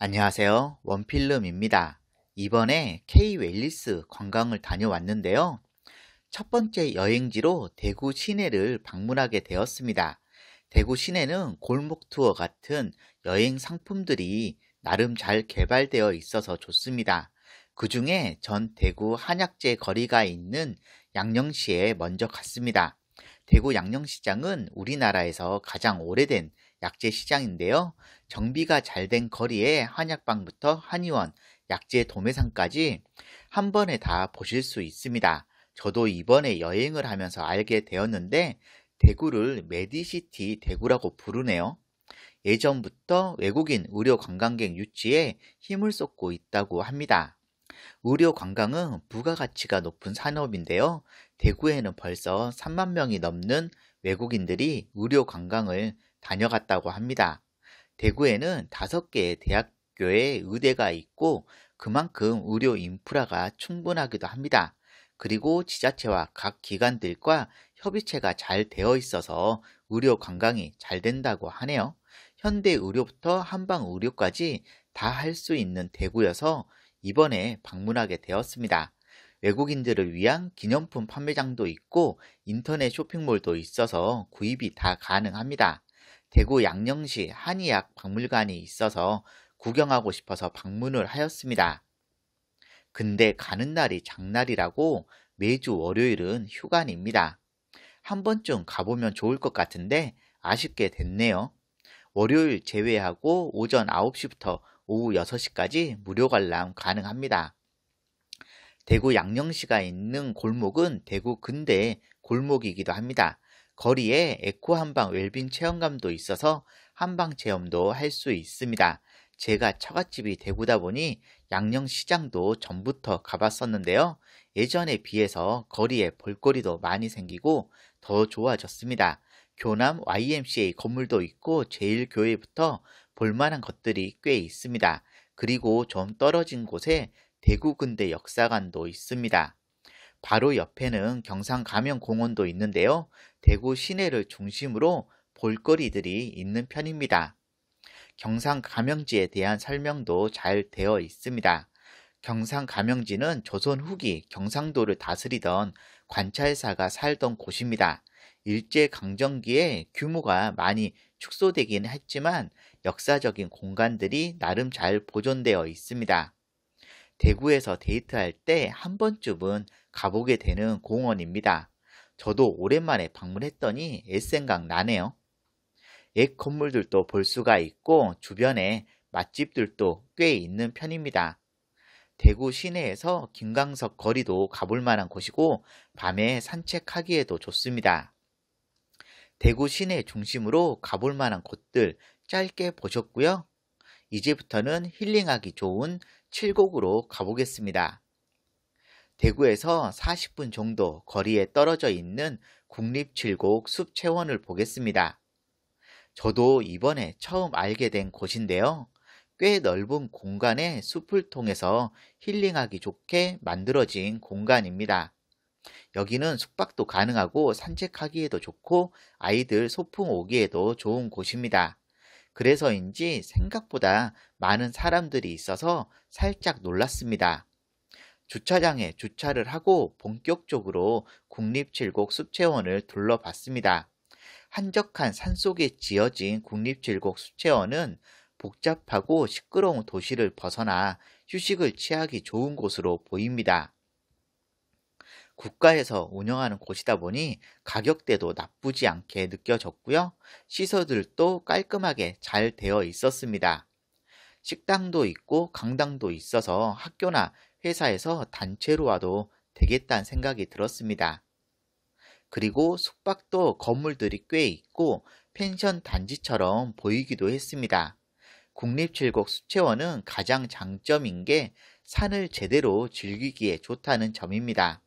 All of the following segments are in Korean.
안녕하세요. 원필름입니다. 이번에 K-웰리스 관광을 다녀왔는데요. 첫 번째 여행지로 대구 시내를 방문하게 되었습니다. 대구 시내는 골목 투어 같은 여행 상품들이 나름 잘 개발되어 있어서 좋습니다. 그 중에 전 대구 한약재 거리가 있는 양령시에 먼저 갔습니다. 대구 양령시장은 우리나라에서 가장 오래된 약재 시장인데요. 정비가 잘 된 거리에 한약방부터 한의원, 약재 도매상까지 한 번에 다 보실 수 있습니다. 저도 이번에 여행을 하면서 알게 되었는데 대구를 메디시티 대구라고 부르네요. 예전부터 외국인 의료 관광객 유치에 힘을 쏟고 있다고 합니다. 의료 관광은 부가가치가 높은 산업인데요. 대구에는 벌써 3만 명이 넘는 외국인들이 의료 관광을 다녀갔다고 합니다. 대구에는 5개의 대학교에 의대가 있고 그만큼 의료 인프라가 충분하기도 합니다. 그리고 지자체와 각 기관들과 협의체가 잘 되어 있어서 의료 관광이 잘 된다고 하네요. 현대 의료부터 한방 의료까지 다 할 수 있는 대구여서 이번에 방문하게 되었습니다. 외국인들을 위한 기념품 판매장도 있고 인터넷 쇼핑몰도 있어서 구입이 다 가능합니다. 대구 양령시 한의학 박물관이 있어서 구경하고 싶어서 방문을 하였습니다. 근데 가는 날이 장날이라고 매주 월요일은 휴관입니다. 한 번쯤 가보면 좋을 것 같은데 아쉽게 됐네요. 월요일 제외하고 오전 9시부터 오후 6시까지 무료 관람 가능합니다. 대구 양령시가 있는 골목은 대구 근대 골목이기도 합니다. 거리에 에코 한방 웰빙 체험관도 있어서 한방 체험도 할 수 있습니다. 제가 처갓집이 대구다 보니 양령시장도 전부터 가봤었는데요. 예전에 비해서 거리에 볼거리도 많이 생기고 더 좋아졌습니다. 교남 YMCA 건물도 있고 제1교회부터 볼만한 것들이 꽤 있습니다. 그리고 좀 떨어진 곳에 대구 근대 역사관도 있습니다. 바로 옆에는 경상가면공원도 있는데요. 대구 시내를 중심으로 볼거리들이 있는 편입니다. 경상가명지에 대한 설명도 잘 되어 있습니다. 경상가명지는 조선 후기 경상도를 다스리던 관찰사가 살던 곳입니다. 일제강점기에 규모가 많이 축소되긴 했지만 역사적인 공간들이 나름 잘 보존되어 있습니다. 대구에서 데이트할 때 한 번쯤은 가보게 되는 공원입니다. 저도 오랜만에 방문했더니 옛 생각 나네요. 옛 건물들도 볼 수가 있고 주변에 맛집들도 꽤 있는 편입니다. 대구 시내에서 김광석 거리도 가볼 만한 곳이고 밤에 산책하기에도 좋습니다. 대구 시내 중심으로 가볼 만한 곳들 짧게 보셨고요. 이제부터는 힐링하기 좋은 칠곡으로 가보겠습니다. 대구에서 40분 정도 거리에 떨어져 있는 국립칠곡 숲체원을 보겠습니다. 저도 이번에 처음 알게 된 곳인데요. 꽤 넓은 공간에 숲을 통해서 힐링하기 좋게 만들어진 공간입니다. 여기는 숙박도 가능하고 산책하기에도 좋고 아이들 소풍 오기에도 좋은 곳입니다. 그래서인지 생각보다 많은 사람들이 있어서 살짝 놀랐습니다. 주차장에 주차를 하고 본격적으로 국립칠곡 숲체원을 둘러봤습니다. 한적한 산속에 지어진 국립칠곡 숲체원은 복잡하고 시끄러운 도시를 벗어나 휴식을 취하기 좋은 곳으로 보입니다. 국가에서 운영하는 곳이다 보니 가격대도 나쁘지 않게 느껴졌고요. 시설들도 깔끔하게 잘 되어 있었습니다. 식당도 있고 강당도 있어서 학교나 회사에서 단체로 와도 되겠다는 생각이 들었습니다. 그리고 숙박도 건물들이 꽤 있고 펜션 단지처럼 보이기도 했습니다. 국립칠곡 숲체원은 가장 장점인 게 산을 제대로 즐기기에 좋다는 점입니다.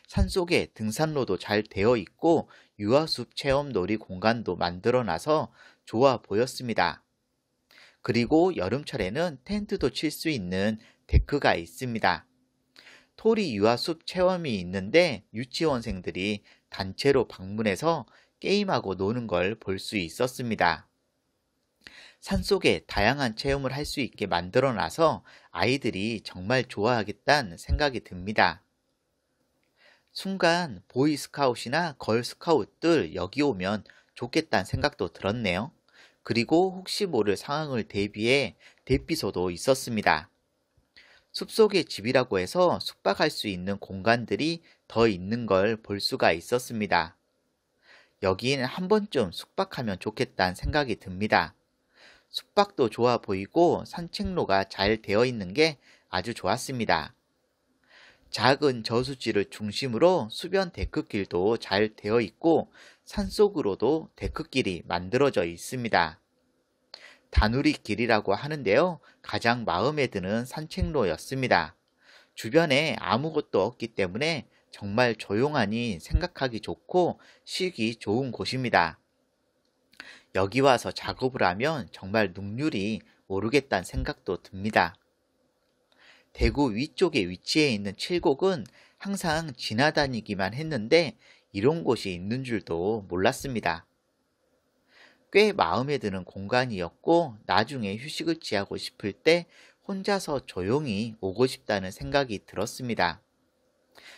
산속에 등산로도 잘 되어 있고 유아숲 체험 놀이 공간도 만들어놔서 좋아 보였습니다. 그리고 여름철에는 텐트도 칠 수 있는 데크가 있습니다. 토리 유아숲 체험이 있는데 유치원생들이 단체로 방문해서 게임하고 노는 걸 볼 수 있었습니다. 산속에 다양한 체험을 할 수 있게 만들어 놔서 아이들이 정말 좋아하겠다는 생각이 듭니다. 순간 보이스카웃이나 걸스카웃들 여기 오면 좋겠다는 생각도 들었네요. 그리고 혹시 모를 상황을 대비해 대피소도 있었습니다. 숲속의 집이라고 해서 숙박할 수 있는 공간들이 더 있는 걸 볼 수가 있었습니다. 여긴 한 번쯤 숙박하면 좋겠다는 생각이 듭니다. 숙박도 좋아 보이고 산책로가 잘 되어 있는 게 아주 좋았습니다. 작은 저수지를 중심으로 수변 데크길도 잘 되어 있고 산속으로도 데크길이 만들어져 있습니다. 다누리 길이라고 하는데요. 가장 마음에 드는 산책로였습니다. 주변에 아무것도 없기 때문에 정말 조용하니 생각하기 좋고 쉬기 좋은 곳입니다. 여기 와서 작업을 하면 정말 능률이 오르겠다는 생각도 듭니다. 대구 위쪽에 위치해 있는 칠곡은 항상 지나다니기만 했는데 이런 곳이 있는 줄도 몰랐습니다. 꽤 마음에 드는 공간이었고 나중에 휴식을 취하고 싶을 때 혼자서 조용히 오고 싶다는 생각이 들었습니다.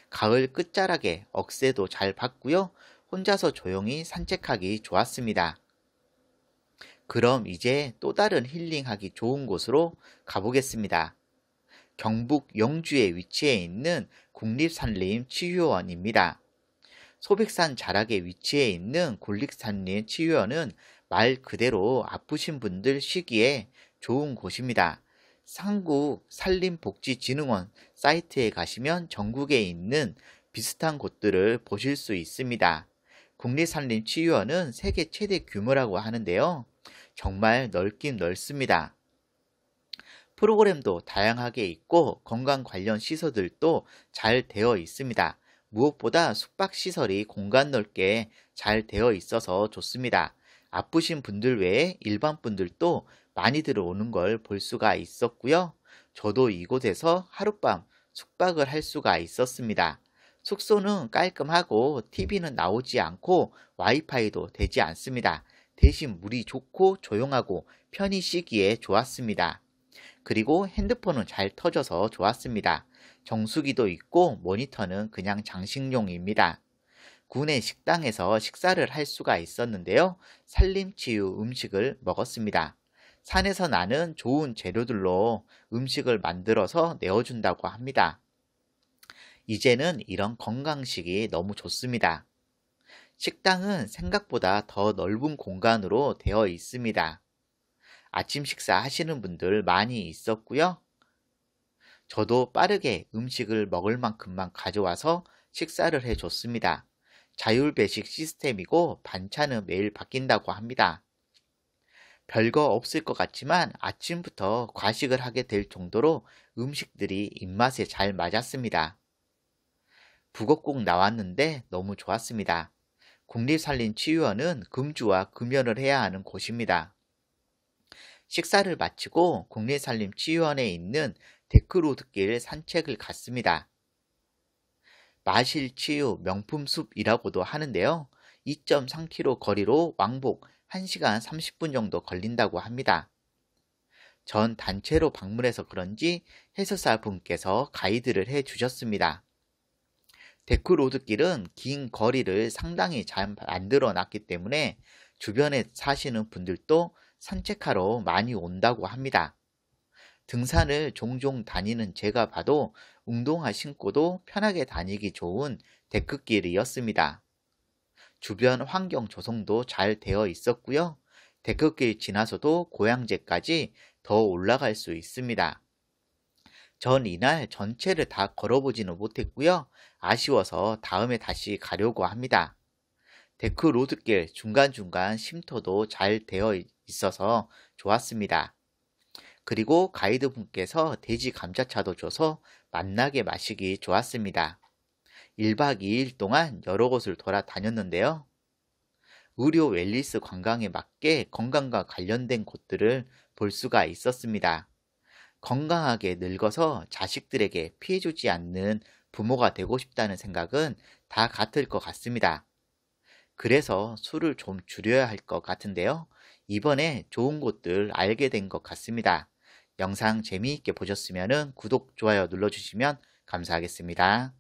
가을 끝자락에 억새도 잘 봤고요. 혼자서 조용히 산책하기 좋았습니다. 그럼 이제 또 다른 힐링하기 좋은 곳으로 가보겠습니다. 경북 영주에 위치해 있는 국립산림치유원입니다. 소백산 자락에 위치해 있는 국립산림치유원은 말 그대로 아프신 분들 쉬기에 좋은 곳입니다. 한국산림복지진흥원 사이트에 가시면 전국에 있는 비슷한 곳들을 보실 수 있습니다. 국립산림치유원은 세계 최대 규모라고 하는데요. 정말 넓긴 넓습니다. 프로그램도 다양하게 있고 건강 관련 시설들도 잘 되어 있습니다. 무엇보다 숙박시설이 공간 넓게 잘 되어 있어서 좋습니다. 아프신 분들 외에 일반 분들도 많이들 오는 걸 볼 수가 있었고요. 저도 이곳에서 하룻밤 숙박을 할 수가 있었습니다. 숙소는 깔끔하고 TV는 나오지 않고 와이파이도 되지 않습니다. 대신 물이 좋고 조용하고 편히 쉬기에 좋았습니다. 그리고 핸드폰은 잘 터져서 좋았습니다. 정수기도 있고 모니터는 그냥 장식용입니다. 구내 식당에서 식사를 할 수가 있었는데요. 산림치유 음식을 먹었습니다. 산에서 나는 좋은 재료들로 음식을 만들어서 내어준다고 합니다. 이제는 이런 건강식이 너무 좋습니다. 식당은 생각보다 더 넓은 공간으로 되어 있습니다. 아침 식사 하시는 분들 많이 있었고요. 저도 빠르게 음식을 먹을 만큼만 가져와서 식사를 해줬습니다. 자율배식 시스템이고 반찬은 매일 바뀐다고 합니다. 별거 없을 것 같지만 아침부터 과식을 하게 될 정도로 음식들이 입맛에 잘 맞았습니다. 북엇국 나왔는데 너무 좋았습니다. 국립산림치유원은 금주와 금연을 해야 하는 곳입니다. 식사를 마치고 국립산림치유원에 있는 데크로드길 산책을 갔습니다. 마실치유 명품숲이라고도 하는데요. 2.3km 거리로 왕복 1시간 30분 정도 걸린다고 합니다. 전 단체로 방문해서 그런지 해설사 분께서 가이드를 해 주셨습니다. 데크로드길은 긴 거리를 상당히 잘 만들어 놨기 때문에 주변에 사시는 분들도 산책하러 많이 온다고 합니다. 등산을 종종 다니는 제가 봐도 운동화 신고도 편하게 다니기 좋은 데크길이었습니다. 주변 환경 조성도 잘 되어 있었고요. 데크길 지나서도 고향제까지 더 올라갈 수 있습니다. 전 이날 전체를 다 걸어보지는 못했고요. 아쉬워서 다음에 다시 가려고 합니다. 데크로드길 중간중간 쉼터도 잘 되어 있어서 좋았습니다. 그리고 가이드분께서 돼지 감자차도 줘서 맛나게 마시기 좋았습니다. 1박 2일 동안 여러 곳을 돌아다녔는데요. 의료 웰리스 관광에 맞게 건강과 관련된 곳들을 볼 수가 있었습니다. 건강하게 늙어서 자식들에게 피해주지 않는 부모가 되고 싶다는 생각은 다 같을 것 같습니다. 그래서 술을 좀 줄여야 할 것 같은데요. 이번에 좋은 곳들 알게 된 것 같습니다. 영상 재미있게 보셨으면 구독, 좋아요 눌러주시면 감사하겠습니다.